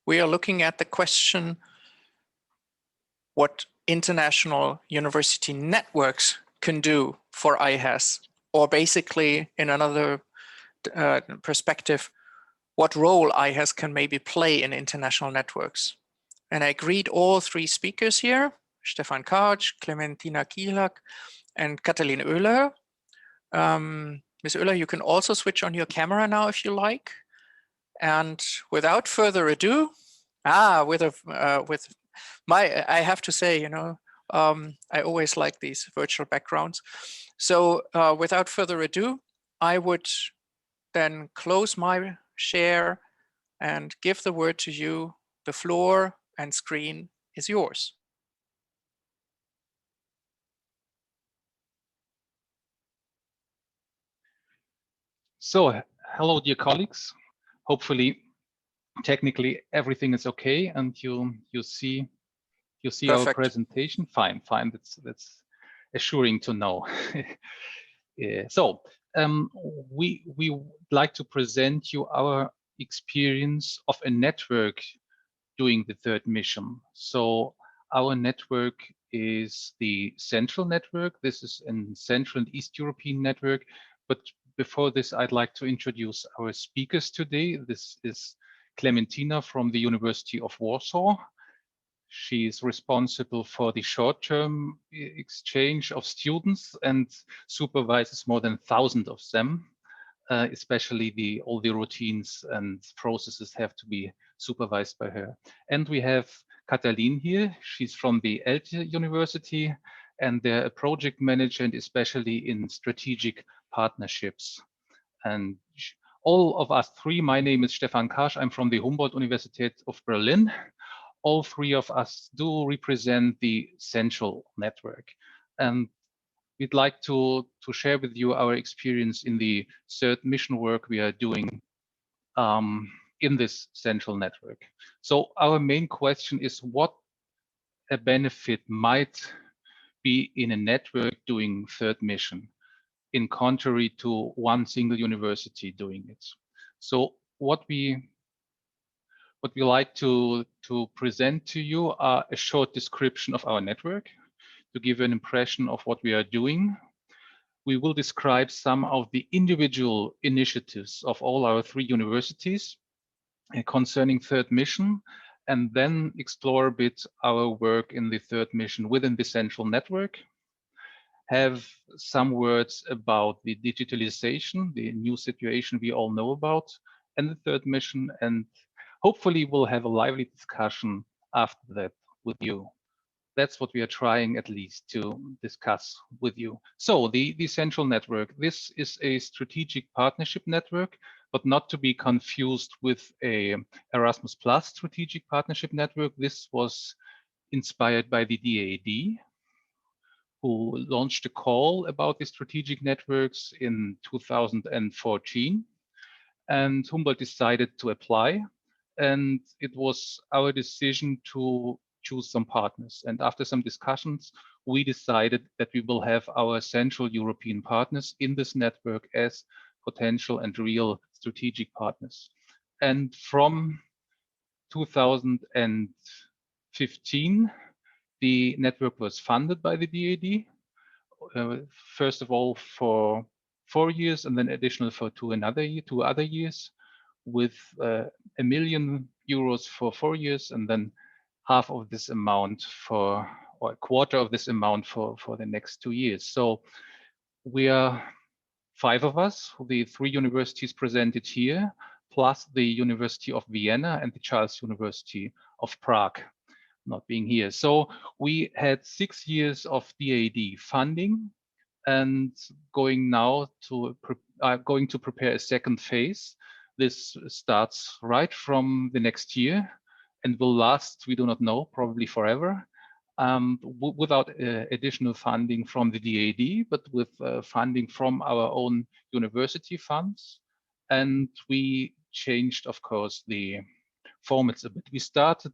we are looking at the question what international university networks can do for IHAS, or basically in another perspective, what role IHAS can maybe play in international networks. And I greet all three speakers here, Stefan Karch, Clementina Kielak, and Katalin Oehler. Ms. Oehler, you can also switch on your camera now if you like. And without further ado, I have to say, you know, I always like these virtual backgrounds. So without further ado, I would then close my share and give the word to you. The floor and screen is yours. So, hello, dear colleagues. Hopefully, technically everything is okay, and you see our presentation. Fine. That's assuring to know. Yeah. So, we would like to present you our experience of a network doing the third mission. So, our network is the Central Network. This is a Central and East European network, but before this, I'd like to introduce our speakers today. This is Clementina from the University of Warsaw. She is responsible for the short-term exchange of students and supervises more than 1,000 of them. Especially all the routines and processes have to be supervised by her. And we have Katalin here. She's from the ELTE University, and they're a project manager and especially in strategic partnerships. And all of us three, my name is Stefan Karsch, I'm from the Humboldt-Universität of Berlin. All three of us do represent the Central Network. And we'd like to share with you our experience in the third mission work we are doing in this Central Network. So our main question is what a benefit might be in a network doing third mission, in contrary to one single university doing it. So what we like to present to you are a short description of our network to give an impression of what we are doing. We will describe some of the individual initiatives of all our three universities concerning third mission, and then explore a bit our work in the third mission within the Central Network. Have some words about the digitalization, the new situation we all know about, and the third mission, and hopefully we'll have a lively discussion after that with you. That's what we are trying at least to discuss with you. So the Central Network, this is a strategic partnership network, but not to be confused with a Erasmus Plus strategic partnership network. This was inspired by the DAAD, who launched a call about the strategic networks in 2014. And Humboldt decided to apply. And it was our decision to choose some partners. And after some discussions, we decided that we will have our Central European partners in this network as potential and real strategic partners. And from 2015, the network was funded by the DAAD, first of all for 4 years and then additional for 2 other years, with €1 million for 4 years, and then half of this amount or a quarter of this amount for the next 2 years. So we are 5 of us, the 3 universities presented here, plus the University of Vienna and the Charles University of Prague not being here. So we had 6 years of DAAD funding and going to prepare a second phase. This starts right from the next year and will last, we do not know, probably forever, without additional funding from the DAAD, but with funding from our own university funds. And we changed, of course, the formats a bit. We started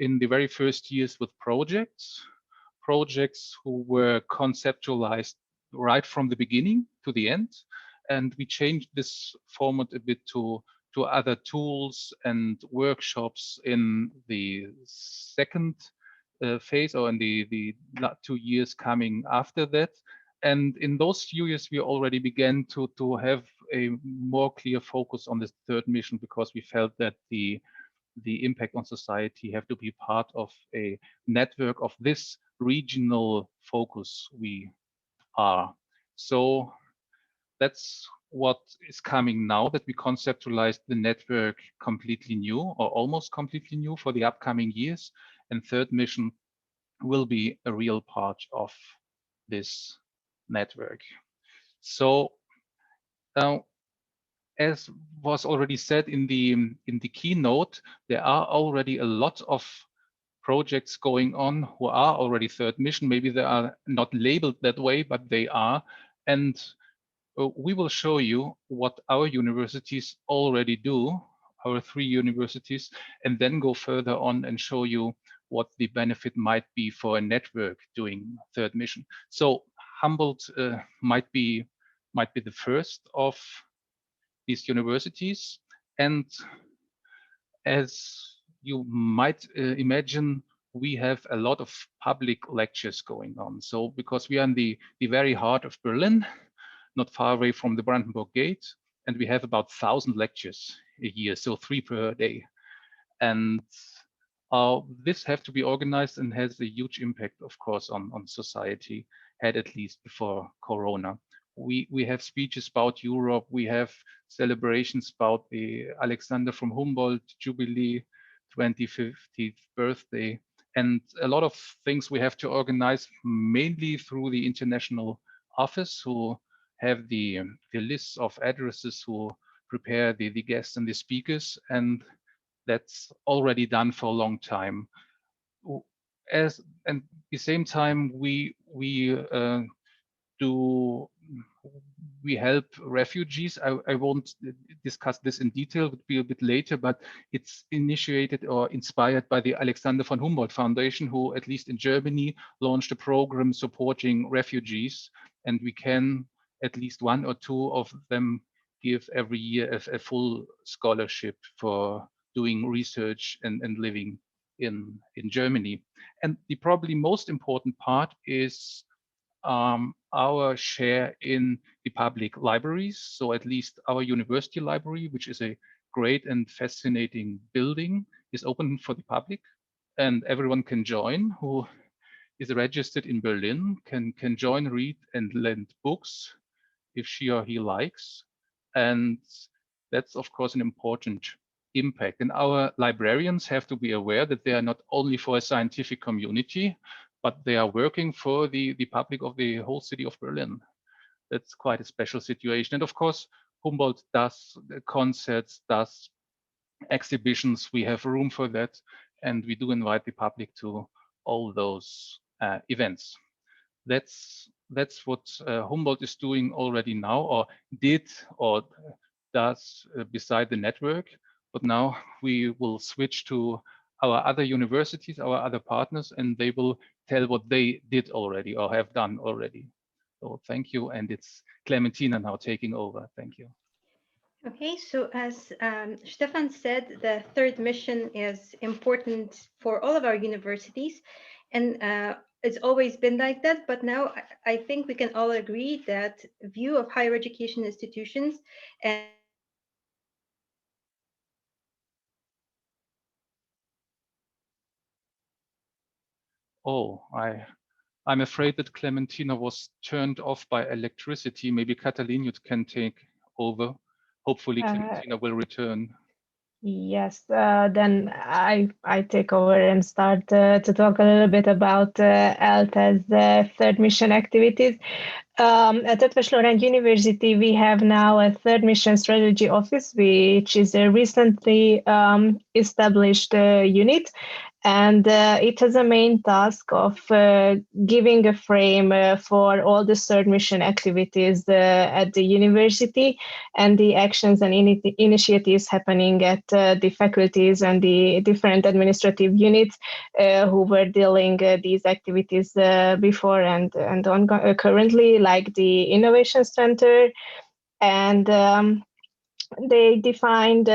in the very first years with projects who were conceptualized right from the beginning to the end. And we changed this format a bit to other tools and workshops in the second phase, or in the 2 years coming after that. And in those few years, we already began to have a more clear focus on this third mission, because we felt that the impact on society have to be part of a network of this regional focus we are. So that's what is coming now, that we conceptualized the network completely new, or almost completely new, for the upcoming years. And third mission will be a real part of this network. So as was already said in the keynote, there are already a lot of projects going on who are already third mission. Maybe they are not labeled that way, but they are. And we will show you what our universities already do, our 3 universities, and then go further on and show you what the benefit might be for a network doing third mission. So Humboldt might be the first of these universities. And as you might imagine, we have a lot of public lectures going on. So because we are in the very heart of Berlin, not far away from the Brandenburg Gate, and we have about 1,000 lectures a year, so 3 per day. And this have to be organized and has a huge impact, of course, on society, had at least before Corona. We have speeches about Europe. We have celebrations about the Alexander from Humboldt Jubilee, 25th birthday, and a lot of things we have to organize, mainly through the international office, who have the lists of addresses, who prepare the guests and the speakers, and that's already done for a long time. And at the same time, we help refugees. I won't discuss this in detail, it would be a bit later, but it's initiated or inspired by the Alexander von Humboldt Foundation, who, at least in Germany, launched a program supporting refugees. And we can, at least 1 or 2 of them, give every year a full scholarship for doing research and living in Germany. And the probably most important part is our share in the public libraries. So at least our university library, which is a great and fascinating building, is open for the public, and everyone can join who is registered in Berlin, can join, read, and lend books if she or he likes. And that's, of course, an important impact. And our librarians have to be aware that they are not only for a scientific community, but they are working for the public of the whole city of Berlin. That's quite a special situation. And of course, Humboldt does concerts, does exhibitions. We have room for that. And we do invite the public to all those events. That's what Humboldt is doing already now, or did, or does beside the network. But now we will switch to our other universities, our other partners, and they will tell what they did already or have done already. So thank you. And it's Clementina now taking over. Thank you. Okay, so as Stefan said, the third mission is important for all of our universities, and it's always been like that. But now I think we can all agree that view of higher education institutions and Oh, I'm afraid that Clementina was turned off by electricity. Maybe Catalina can take over. Hopefully Clementina will return. Yes, then I take over and start to talk a little bit about ELTE's third mission activities. At Eötvös Loránd University, we have now a third mission strategy office, which is a recently established unit. And it has a main task of giving a frame for all the third mission activities at the university and the actions and initiatives happening at the faculties and the different administrative units who were dealing these activities before and currently, like the Innovation Center and they defined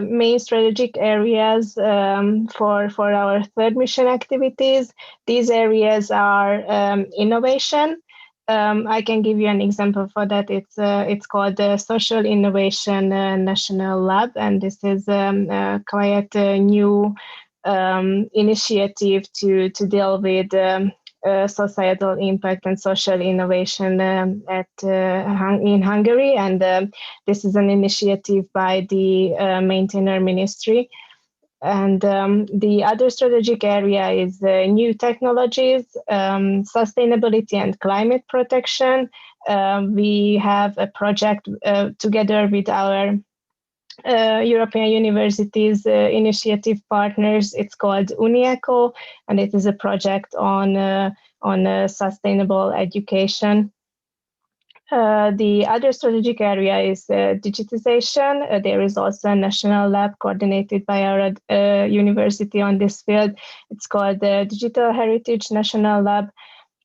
main strategic areas for our third mission activities. These areas are innovation. I can give you an example for that. It's called the Social Innovation National Lab, and this is quite a new initiative to deal with societal impact and social innovation in Hungary, and this is an initiative by the Maintainer Ministry. And the other strategic area is new technologies, sustainability and climate protection. We have a project together with our European universities initiative partners. It's called UniEco, and it is a project on sustainable education. The other strategic area is digitization. There is also a national lab coordinated by our university on this field. It's called the Digital Heritage National Lab.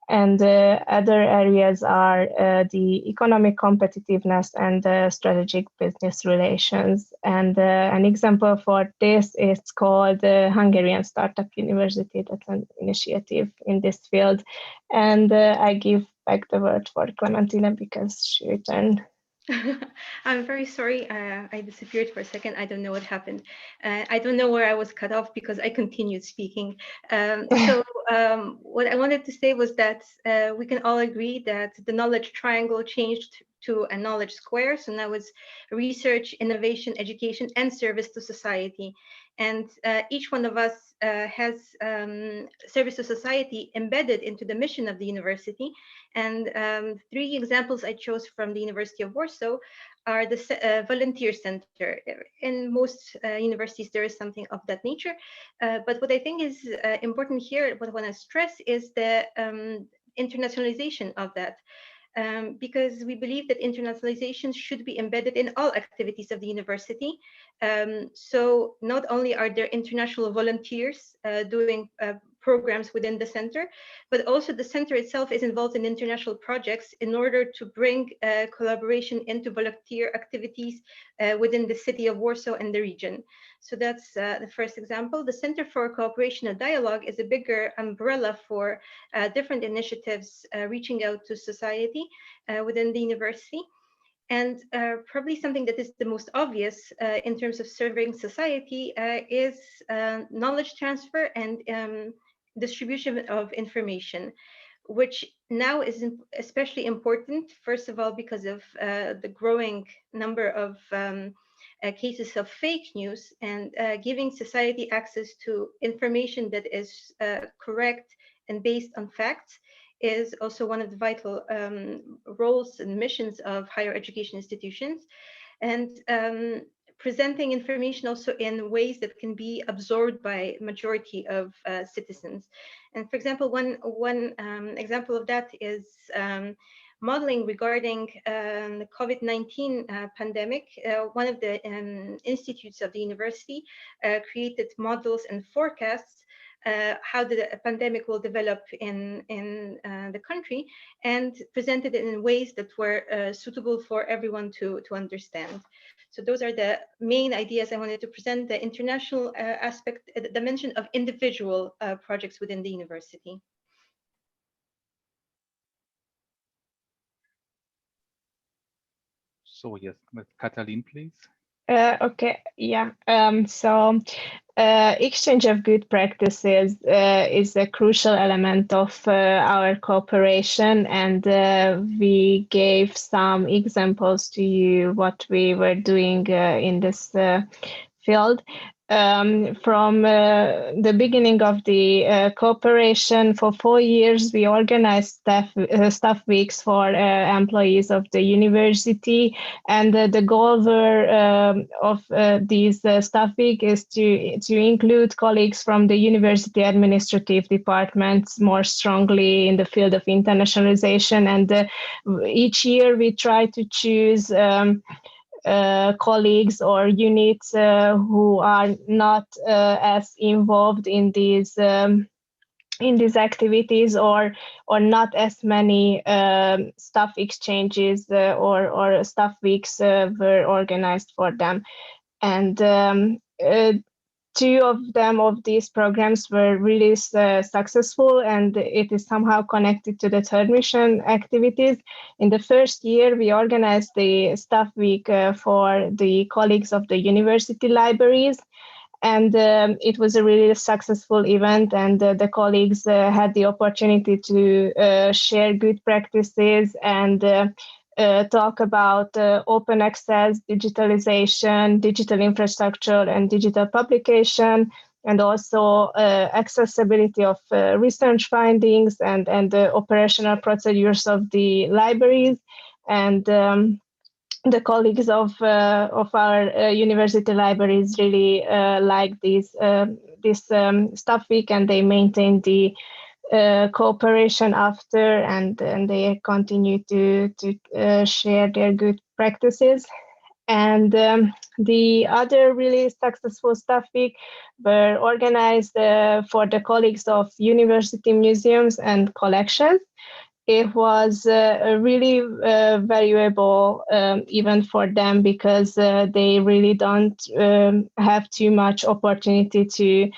And other areas are the economic competitiveness and strategic business relations. And an example for this is called the Hungarian Startup University. That's an initiative in this field. And I give back the word for Clementina because she returned. I'm very sorry. I disappeared for a second. I don't know what happened. I don't know where I was cut off because I continued speaking. What I wanted to say was that we can all agree that the knowledge triangle changed to a knowledge square. So now it's research, innovation, education, and service to society. And each one of us has service to society embedded into the mission of the university. And 3 examples I chose from the University of Warsaw are the volunteer center. In most universities, there is something of that nature. But what I think is important here, what I want to stress is the internationalization of that. Because we believe that internationalization should be embedded in all activities of the university. So not only are there international volunteers doing programs within the center, but also the center itself is involved in international projects in order to bring collaboration into volunteer activities within the city of Warsaw and the region. So that's the first example. The Center for Cooperation and Dialogue is a bigger umbrella for different initiatives reaching out to society within the university. And probably something that is the most obvious in terms of serving society is knowledge transfer and distribution of information, which now is especially important, first of all, because of the growing number of cases of fake news, and giving society access to information that is correct and based on facts is also one of the vital roles and missions of higher education institutions. And presenting information also in ways that can be absorbed by majority of citizens. And for example, one example of that is modeling regarding the COVID-19 pandemic. One of the institutes of the university created models and forecasts how the pandemic will develop in the country, and presented it in ways that were suitable for everyone to understand. So those are the main ideas I wanted to present: the international aspect, the dimension of individual projects within the university. So yes, with Katalin, please. Okay, yeah. Exchange of good practices is a crucial element of our cooperation, and we gave some examples to you what we were doing in this field. From the beginning of the cooperation, for 4 years, we organized staff weeks for employees of the university, and the goal of these staff week is to include colleagues from the university administrative departments more strongly in the field of internationalization. And each year we try to choose colleagues or units who are not as involved in these in these activities, or not as many staff exchanges or staff weeks were organized for them. And two of these programs were really successful, and it is somehow connected to the third mission activities. In the first year, we organized the staff week for the colleagues of the university libraries, and it was a really successful event, and the colleagues had the opportunity to share good practices and talk about open access, digitalization, digital infrastructure, and digital publication, and also accessibility of research findings and the operational procedures of the libraries. And the colleagues of our university libraries really like this staff week, and they maintain the cooperation after, and they continue to share their good practices. And the other really successful staff week were organized for the colleagues of university museums and collections. It was a really valuable event for them, because they really don't have too much opportunity to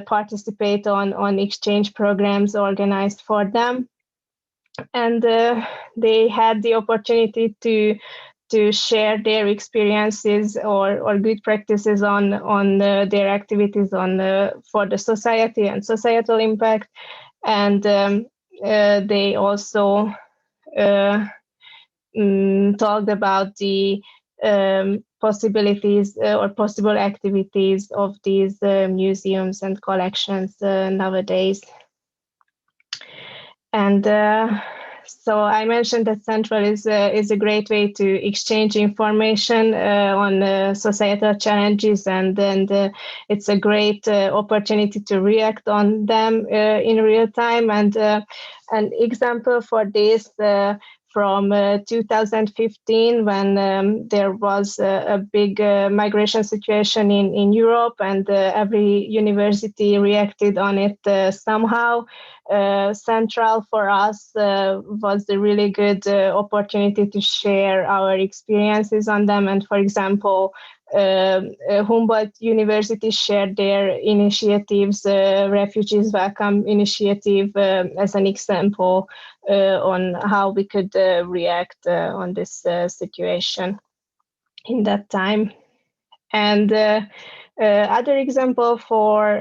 participate on exchange programs organized for them. And they had the opportunity to share their experiences or good practices on their activities for the society and societal impact. And they also talked about the possibilities or possible activities of these museums and collections nowadays. And so I mentioned that Central is a great way to exchange information on societal challenges, and it's a great opportunity to react on them in real time. And an example for this from 2015, when there was a big migration situation in Europe, and every university reacted on it somehow. Central for us was a really good opportunity to share our experiences on them. And for example, Humboldt University shared their initiatives, Refugees Welcome initiative, as an example on how we could react on this situation in that time. And other example for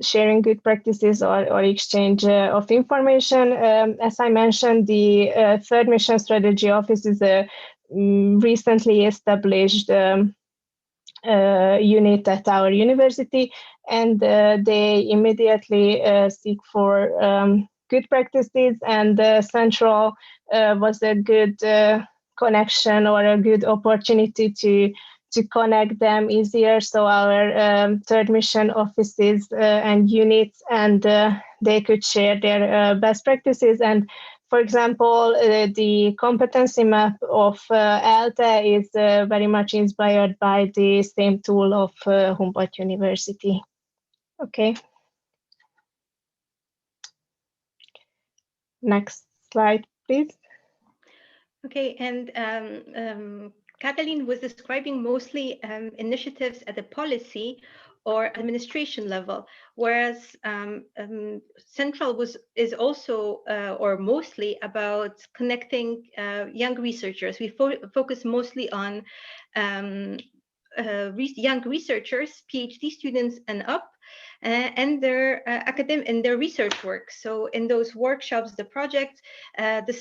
sharing good practices or exchange of information, as I mentioned, the Third Mission Strategy Office is a recently established unit at our university, and they immediately seek for good practices, and Central was a good connection or a good opportunity to connect them easier. So our third mission offices and units, and they could share their best practices. And for example, the competency map of ELTE is very much inspired by the same tool of Humboldt University. Okay. Next slide, please. Okay, and Katalin was describing mostly initiatives at the policy or administration level, whereas Central is also or mostly about connecting young researchers. We focus mostly on young researchers, PhD students and up, and their academic and their research work. So in those workshops, the project, the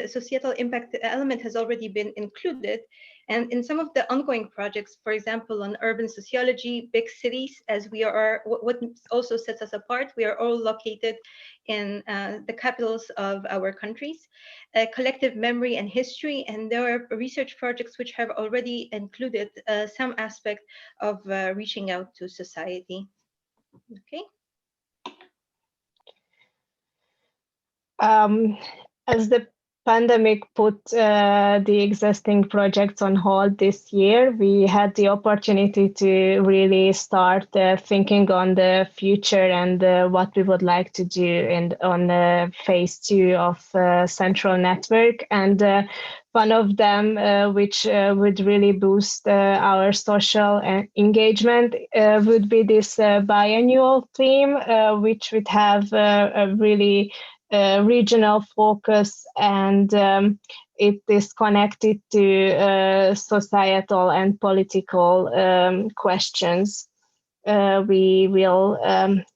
societal impact element has already been included. And in some of the ongoing projects, for example, on urban sociology, big cities, as we are, what also sets us apart, we are all located in the capitals of our countries, collective memory and history, and there are research projects which have already included some aspect of reaching out to society. Okay. As the pandemic put the existing projects on hold this year, we had the opportunity to really start thinking on the future and what we would like to do on phase 2 of Central Network. And one of them, which would really boost our social engagement, would be this biannual theme, which would have a really regional focus, and it is connected to societal and political questions. We will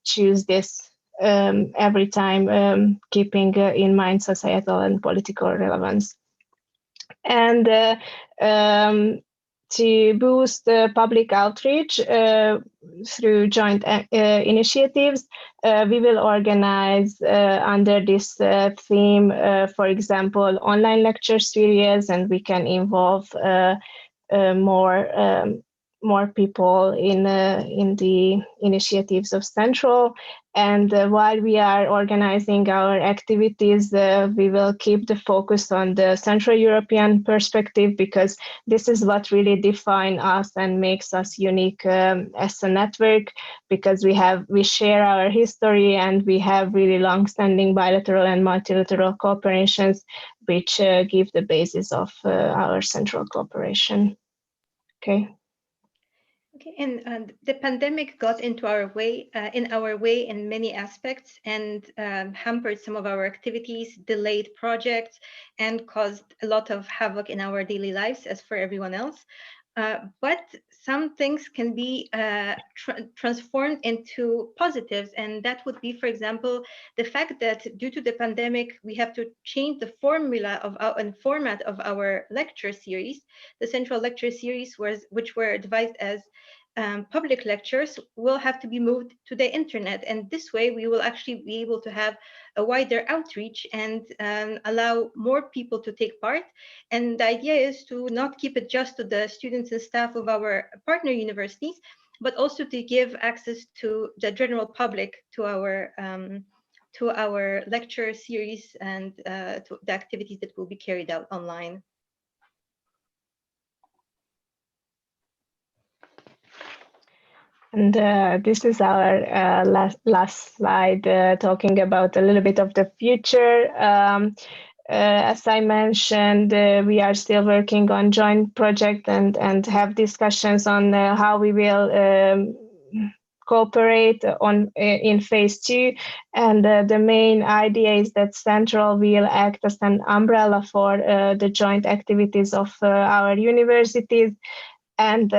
choose this every time, keeping in mind societal and political relevance. And to boost public outreach through joint initiatives, we will organize under this theme, for example, online lecture series, and we can involve more people in the initiatives of Central. And while we are organizing our activities, we will keep the focus on the Central European perspective, because this is what really defines us and makes us unique as a network, because we share our history, and we have really long-standing bilateral and multilateral cooperations, which give the basis of our Central cooperation. Okay. Okay, and the pandemic got into our way, in many aspects, and hampered some of our activities, delayed projects, and caused a lot of havoc in our daily lives, as for everyone else. But some things can be transformed into positives, and that would be, for example, the fact that due to the pandemic, we have to change the formula of and format of our lecture series. The Central lecture series, which were devised as public lectures, will have to be moved to the internet, and this way we will actually be able to have a wider outreach and allow more people to take part. And the idea is to not keep it just to the students and staff of our partner universities, but also to give access to the general public to our lecture series and to the activities that will be carried out online. And this is our last slide, talking about a little bit of the future. As I mentioned, we are still working on joint project and have discussions on how we will cooperate in phase 2. And the main idea is that Central will act as an umbrella for the joint activities of our universities. And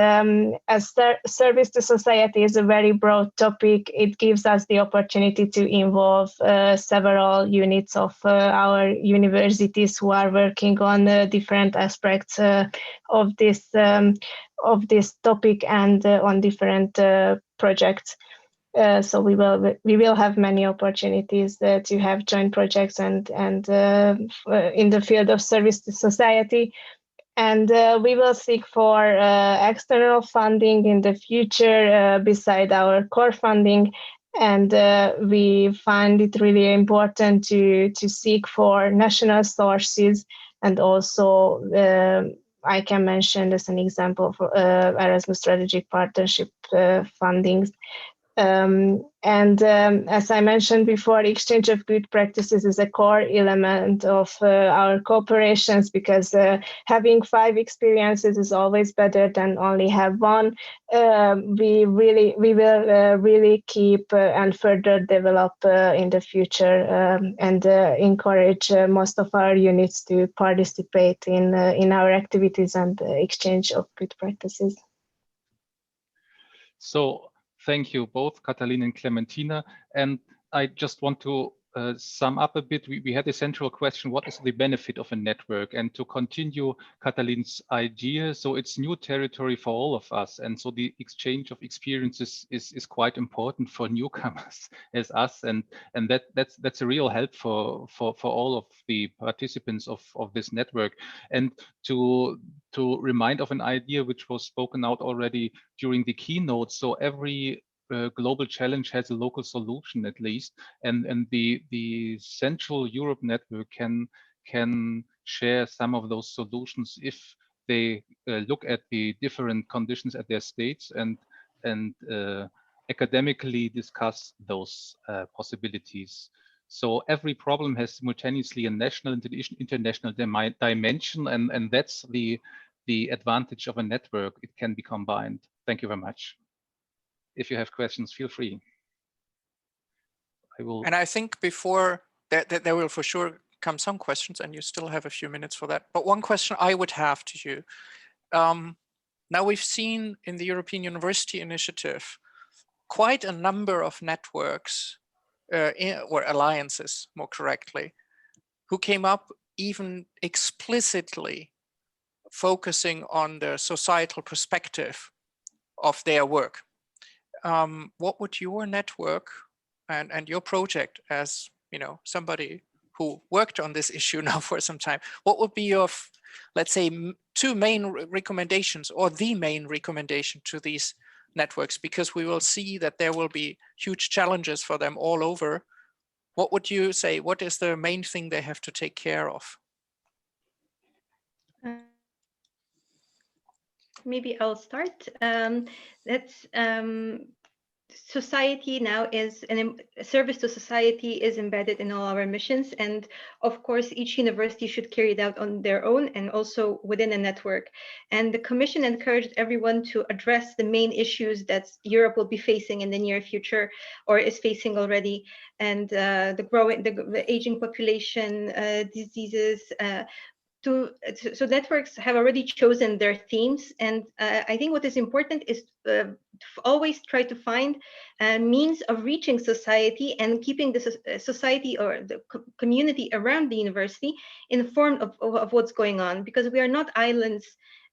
as service to society is a very broad topic, it gives us the opportunity to involve several units of our universities who are working on different aspects of this topic and on different projects. So we will have many opportunities to have joint projects and in the field of service to society. And we will seek for external funding in the future beside our core funding. And we find it really important to seek for national sources. And also, I can mention as an example for Erasmus Strategic Partnership fundings. As I mentioned before, exchange of good practices is a core element of our cooperations, because having 5 experiences is always better than only have one. We will really keep and further develop in the future and encourage most of our units to participate in our activities and exchange of good practices. So thank you both, Katalin and Clementina. And I just want to sum up a bit. We had a central question: what is the benefit of a network? And to continue Katalin's idea, so it's new territory for all of us. And so the exchange of experiences is quite important for newcomers as us. And that's a real help for all of the participants of this network. And to remind of an idea which was spoken out already during the keynote. So every global challenge has a local solution, at least, and the Central Europe network can can share some of those solutions if they look at the different conditions at their states and academically discuss those possibilities. So every problem has simultaneously a national and international dimension, and that's the advantage of a network. It can be combined. Thank you very much. If you have questions, feel free. I will. And I think before there will for sure come some questions, and you still have a few minutes for that. But one question I would have to you. Now we've seen in the European University Initiative quite a number of networks or alliances, more correctly, who came up even explicitly focusing on the societal perspective of their work. What would your network and your project, as somebody who worked on this issue now for some time, what would be your, let's say, two main recommendations or the main recommendation to these networks? Because we will see that there will be huge challenges for them all over. What would you say? What is the main thing they have to take care of? Maybe I'll start. That's society now is a service to society is embedded in all our missions, and of course each university should carry it out on their own and also within a network. And the Commission encouraged everyone to address the main issues that Europe will be facing in the near future or is facing already, and the aging population, diseases. So networks have already chosen their themes, and I think what is important is to always try to find means of reaching society and keeping the society or the community around the university informed of what's going on, because we are not islands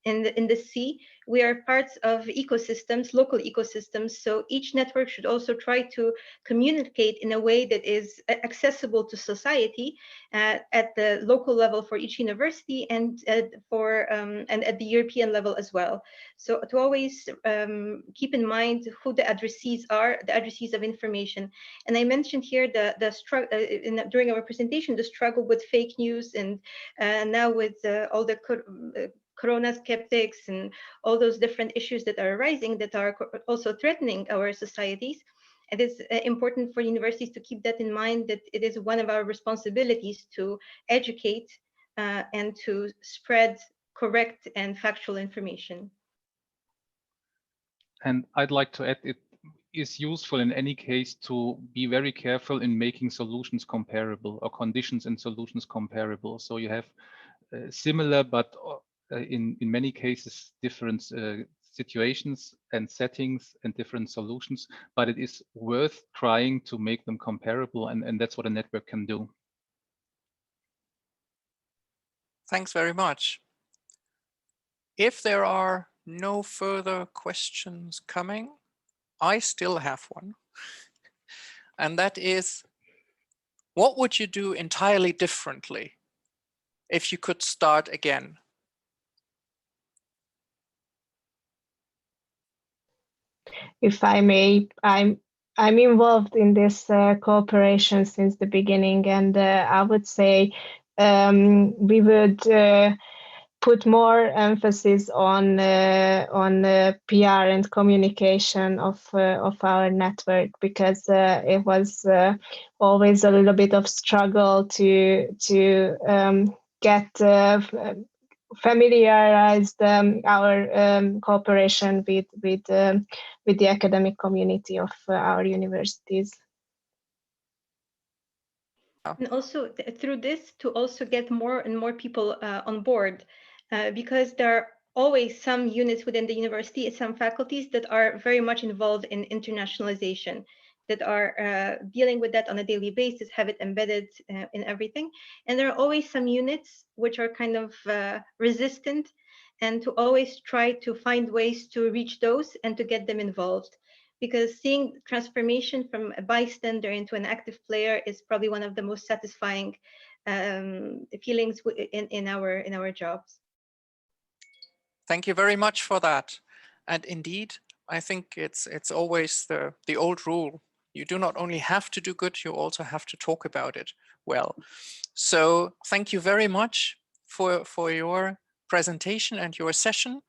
in the sea. We are parts of ecosystems, local ecosystems. So each network should also try to communicate in a way that is accessible to society at the local level for each university, and and at the European level as well. So to always keep in mind who the addressees are, the addressees of information. And I mentioned here the struggle during our presentation, the struggle with fake news, and now with all the Corona skeptics and all those different issues that are arising that are also threatening our societies. It is important for universities to keep that in mind, that it is one of our responsibilities to educate and to spread correct and factual information. And I'd like to add, it is useful in any case to be very careful in making solutions comparable or conditions and solutions comparable. So you have similar, but in many cases, different situations and settings and different solutions, but it is worth trying to make them comparable, and that's what a network can do. Thanks very much. If there are no further questions coming, I still have one. And that is, what would you do entirely differently if you could start again? If I may, I'm involved in this cooperation since the beginning, and I would say we would put more emphasis on PR and communication of our network, because it was always a little bit of struggle to get familiarized our cooperation with the academic community of our universities. And also through this to also get more and more people on board, because there are always some units within the university, some faculties that are very much involved in internationalization, that are dealing with that on a daily basis, have it embedded in everything. And there are always some units which are kind of resistant, and to always try to find ways to reach those and to get them involved. Because seeing transformation from a bystander into an active player is probably one of the most satisfying feelings in our jobs. Thank you very much for that. And indeed, I think it's always the old rule. You do not only have to do good, you also have to talk about it well. So thank you very much for your presentation and your session.